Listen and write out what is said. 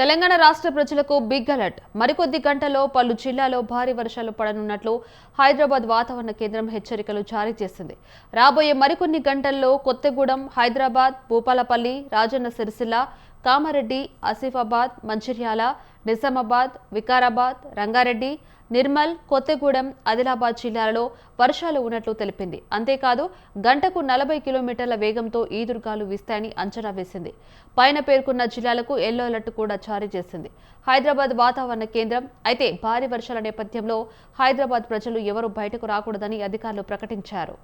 తెలంగాణ రాష్ట్ర ప్రజలకు big alert. మరికొద్ది గంటల్లో పలు జిల్లాల్లో భారీ వర్షాలు పడనున్నట్లు హైదరాబాద్ వాతావరణ కేంద్రం హెచ్చరికలు జారీ చేసింది. రాబోయే మరికొన్ని గంటల్లో కొత్తగూడెం, హైదరాబాద్, భూపాలపల్లి, రాజన్న సిరిసిల్ల, కామారెడ్డి, ఆసిఫాబాద్, మంచిర్యాల, నిజామాబాద్, వికారాబాద్, రంగారెడ్డి, నిర్మల్, కొత్తగూడెం, ఆదిలాబాద్ జిల్లాలలో వర్షాలు ఉన్నట్లు తెలిపింది. అంతేకాదు గంటకు 40 కిలోమీటర్ల వేగంతో ఈదురుగాలు వీస్తాయని అంచనా వేసింది. పైన పేర్కొన్న జిల్లాలకు ఎల్లో అలర్ట్ కూడా జారీ చేసింది హైదరాబాద్ వాతావరణ కేంద్రం. అయితే భారీ వర్షాల నేపథ్యంలో హైదరాబాద్ ప్రజలు ఎవరూ బయటకు రాకూడదని అధికారులు ప్రకటించారు.